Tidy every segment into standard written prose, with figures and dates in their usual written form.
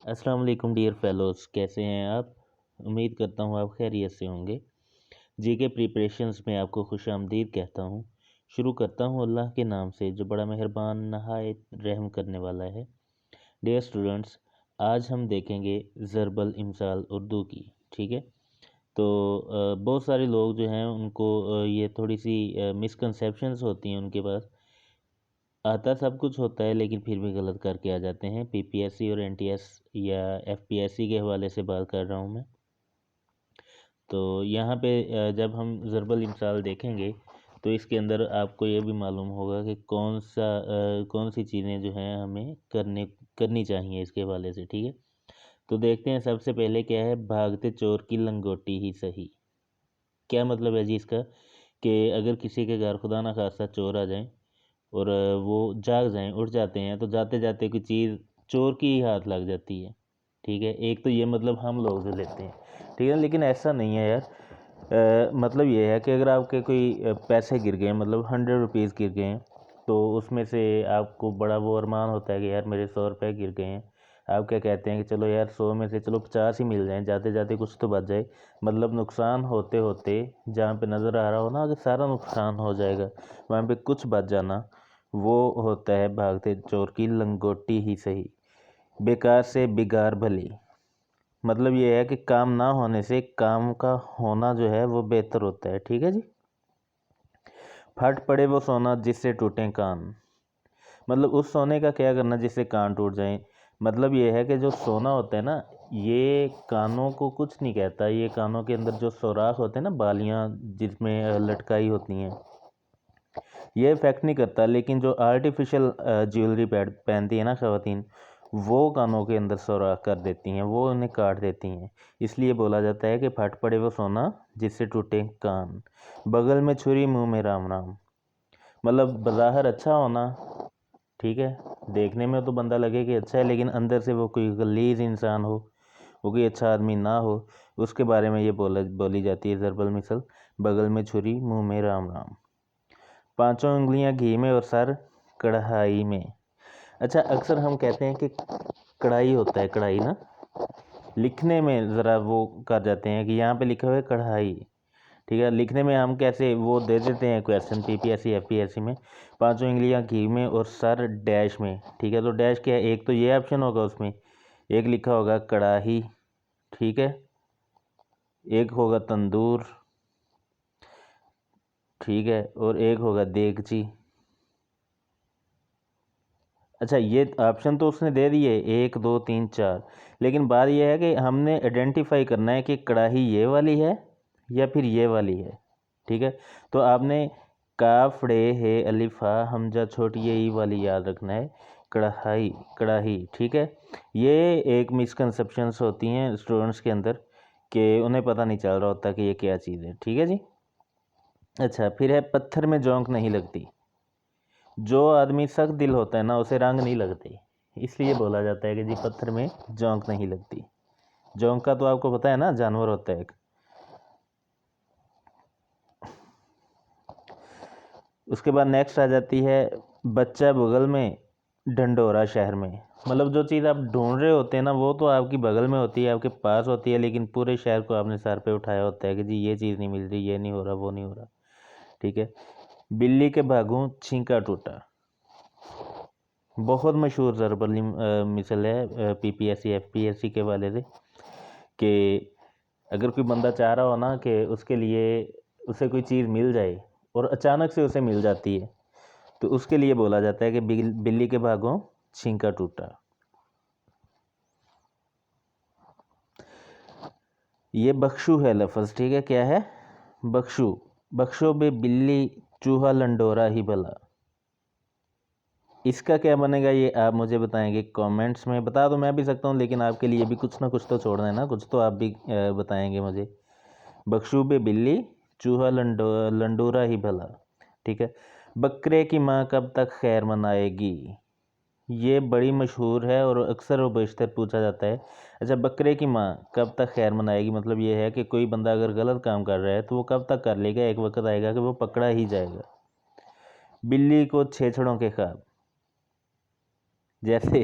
अस्सलाम वालेकुम dear fellows, कैसे हैं आप? उम्मीद करता हूँ आप खैरियत से होंगे। जीके प्रिपरेशंस में आपको खुशामदीद कहता हूँ। शुरू करता हूँ अल्लाह के नाम से जो बड़ा मेहरबान नहायत रहम करने वाला है। डियर स्टूडेंट्स, आज हम देखेंगे ज़रबल इमसाल उर्दू की, ठीक है। तो बहुत सारे लोग जो हैं उनको ये थोड़ी सी मिसकंसेप्शंस होती हैं उनके पास। आता सब कुछ होता है लेकिन फिर भी गलत करके आ जाते हैं। पीपीएससी और एनटीएस या एफपीएससी के हवाले से बात कर रहा हूँ मैं। तो यहाँ पे जब हम ज़रबल इमसाल देखेंगे तो इसके अंदर आपको ये भी मालूम होगा कि कौन सी चीज़ें जो हैं हमें करनी चाहिए इसके हवाले से, ठीक है। तो देखते हैं सबसे पहले क्या है, भागते चोर की लंगोटी ही सही। क्या मतलब है जी इसका कि अगर किसी के घर खुदा ना खास्ता चोर आ जाए और वो जाग जाएं, उठ जाते हैं, तो जाते जाते कोई चीज़ चोर की ही हाथ लग जाती है, ठीक है। एक तो ये मतलब हम लोग जो लेते हैं, ठीक है, लेकिन ऐसा नहीं है यार। मतलब ये है कि अगर आपके कोई पैसे गिर गए, मतलब 100 रुपीज़ गिर गए हैं, तो उसमें से आपको बड़ा वो अरमान होता है कि यार मेरे 100 रुपये गिर गए हैं। आप क्या कहते हैं कि चलो यार 100 में से चलो 50 ही मिल जाएं, जाते जाते कुछ तो बच जाए। मतलब नुकसान होते होते जहाँ पे नज़र आ रहा हो ना कि सारा नुकसान हो जाएगा, वहाँ पे कुछ बच जाना, वो होता है भागते चोर की लंगोटी ही सही। बेकार से बिगाड़ भली, मतलब ये है कि काम ना होने से काम का होना जो है वो बेहतर होता है, ठीक है जी। फट पड़े वो सोना जिससे टूटे कान, मतलब उस सोने का क्या करना जिससे कान टूट जाएं। मतलब ये है कि जो सोना होता है ना, ये कानों को कुछ नहीं कहता। ये कानों के अंदर जो सुराख होते हैं ना, बालियां जिसमें लटकाई होती हैं, ये इफेक्ट नहीं करता। लेकिन जो आर्टिफिशियल ज्वेलरी पहनती है ना ख़वातीन, वो कानों के अंदर सुराख कर देती हैं, वो उन्हें काट देती हैं। इसलिए बोला जाता है कि फट पड़े वो सोना जिससे टूटे कान। बगल में छुरी मुंह में राम राम, मतलब बज़ाहिर अच्छा होना, ठीक है, देखने में तो बंदा लगे कि अच्छा है, लेकिन अंदर से वो कोई गलीज़ इंसान हो, वो कोई अच्छा आदमी ना हो, उसके बारे में ये बोली जाती है ज़रबल मिसल, बगल में छुरी मुंह में राम राम। पांचों उंगलियां घी में और सर कढ़ाई में। अच्छा, अक्सर हम कहते हैं कि कढ़ाई होता है, कढ़ाई ना, लिखने में ज़रा वो कर जाते हैं कि यहाँ पे लिखा हुआ है कढ़ाई, ठीक है। लिखने में हम कैसे वो दे देते हैं क्वेश्चन पीपीएससी एफपीएससी में, पांचों उंगलियां घी में और सर डैश में, ठीक है। तो डैश क्या है, एक तो ये ऑप्शन होगा उसमें, एक लिखा होगा कढ़ाई, ठीक है, एक होगा तंदूर, ठीक है, और एक होगा देगची। अच्छा, ये ऑप्शन तो उसने दे दिए 1 2 3 4, लेकिन बात यह है कि हमने आइडेंटिफाई करना है कि कढ़ाई ये वाली है या फिर ये वाली है, ठीक है। तो आपने काफ ड़े है अलिफा हमजा छोटी ई वाली याद रखना है, कढ़ाई कढ़ाई, ठीक है। ये एक मिसकंसेप्शंस होती हैं स्टूडेंट्स के अंदर कि उन्हें पता नहीं चल रहा होता कि ये क्या चीज़ है, ठीक है जी। अच्छा, फिर है पत्थर में जोंक नहीं लगती। जो आदमी सख्त दिल होता है ना, उसे रंग नहीं लगते, इसलिए बोला जाता है कि जी पत्थर में जोंक नहीं लगती। जोंक का तो आपको पता है ना, जानवर होता है एक। उसके बाद नेक्स्ट आ जाती है बच्चा बगल में ढंडोरा शहर में। मतलब जो चीज़ आप ढूंढ रहे होते हैं ना, वो तो आपकी बगल में होती है, आपके पास होती है, लेकिन पूरे शहर को आपने सर पे उठाया होता है कि जी ये चीज़ नहीं मिल रही, ये नहीं हो रहा, वो नहीं हो रहा, ठीक है। बिल्ली के भागों छींका टूटा, बहुत मशहूर ज़रबल मिसल है पीपीएससी एफपीएससी के वाले से, कि अगर कोई बंदा चाह रहा हो ना कि उसके लिए उसे कोई चीज़ मिल जाए और अचानक से उसे मिल जाती है, तो उसके लिए बोला जाता है कि बिल्ली के भागों छींका टूटा। ये बख्शू है लफ्ज़, ठीक है, क्या है, बख्शू। बख्शो बे बिल्ली चूहा लंडोरा ही भला। इसका क्या बनेगा ये आप मुझे बताएंगे कमेंट्स में। बता दो, मैं भी सकता हूँ, लेकिन आपके लिए भी कुछ ना कुछ तो छोड़ना है ना, कुछ तो आप भी बताएंगे मुझे। बख्शूबे बिल्ली चूहा लंडोरा ही भला, ठीक है। बकरे की माँ कब तक खैर मनाएगी, ये बड़ी मशहूर है और अक्सर व बेशतर पूछा जाता है। अच्छा, बकरे की माँ कब तक खैर मनाएगी, मतलब ये है कि कोई बंदा अगर गलत काम कर रहा है तो वो कब तक कर लेगा, एक वक्त आएगा कि वो पकड़ा ही जाएगा। बिल्ली को छेछड़ों के ख्वाब, जैसे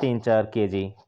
3-4 kg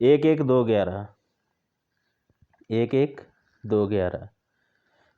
11 2 11